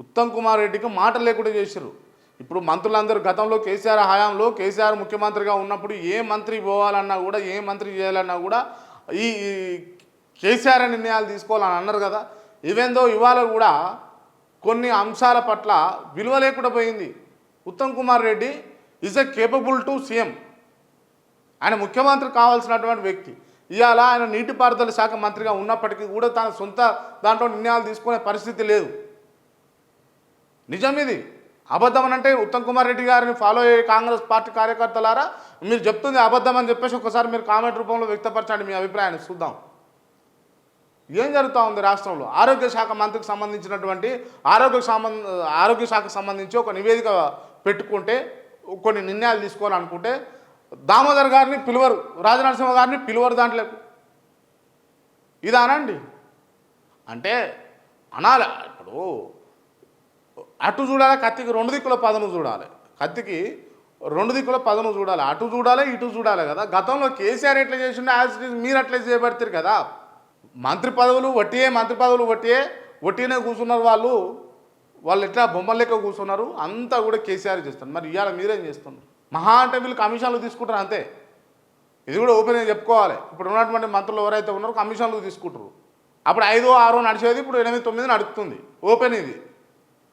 ఉత్తమ్ కుమార్ రెడ్డికి మాట లేకుండా చేశారు. ఇప్పుడు మంత్రులందరూ గతంలో కేసీఆర్ హయాంలో కేసీఆర్ ముఖ్యమంత్రిగా ఉన్నప్పుడు ఏ మంత్రి పోవాలన్నా కూడా ఏ మంత్రి చేయాలన్నా కూడా ఈ కేసీఆర్ నిర్ణయాలు తీసుకోవాలని అన్నారు కదా. ఈవెందో ఇవాళ కూడా కొన్ని అంశాల పట్ల విలువ లేకుండా పోయింది. Uttam Kumar Reddy is a capable to CM. ఆయన ముఖ్యమంత్రి కావాల్సినటువంటి వ్యక్తి. ఇవాళ ఆయన నీటిపారుదల శాఖ మంత్రిగా ఉన్నప్పటికీ కూడా తన సొంత దాంట్లో నిర్ణయాలు తీసుకునే పరిస్థితి లేదు. నిజం ఇది. అబద్ధం అని అంటే ఉత్తమ్ కుమార్ రెడ్డి గారిని ఫాలో అయ్యే కాంగ్రెస్ పార్టీ కార్యకర్తలారా మీరు చెప్తుంది అబద్ధం అని చెప్పేసి ఒకసారి మీరు కామెంట్ రూపంలో వ్యక్తపరచండి మీ అభిప్రాయాన్ని చూద్దాం. ఏం జరుగుతూ ఉంది రాష్ట్రంలో? ఆరోగ్య శాఖ మంత్రికి సంబంధించినటువంటి ఆరోగ్య శాఖకు సంబంధించి ఒక నివేదిక పెట్టుకుంటే కొన్ని నిర్ణయాలు తీసుకోవాలనుకుంటే దామోదర్ గారిని పిలువరు, రాజనరసింహ గారిని పిలువరు దాంట్లో. ఇదానండి అంటే అనాలి. ఇప్పుడు అటు చూడాలి, కత్తికి రెండు దిక్కుల పదను చూడాలి. కత్తికి రెండు దిక్కుల పదను చూడాలి, అటు చూడాలి ఇటు చూడాలి కదా. గతంలో కేసీఆర్ ఎట్లా చేసిండే యాజ్ ఇట్ ఈజ్ మీరు అట్లా చేయబడతారు కదా. మంత్రి పదవులు వట్టినే కూర్చున్నారు వాళ్ళు ఎట్లా బొమ్మల లెక్క కూర్చున్నారు. అంతా కూడా కేసీఆర్ చేస్తారు. మరి ఇవాళ మీరేం చేస్తున్నారు? మహా అంటే వీళ్ళు కమిషన్లు తీసుకుంటారు అంతే. ఇది కూడా ఓపెన్గా చెప్పుకోవాలి. ఇప్పుడు ఉన్నటువంటి మంత్రులు ఎవరైతే ఉన్నారో కమిషన్లు తీసుకుంటారు. అప్పుడు 5, 6 నడిచేది ఇప్పుడు 8, 9 నడుస్తుంది. ఓపెన్ ఇది.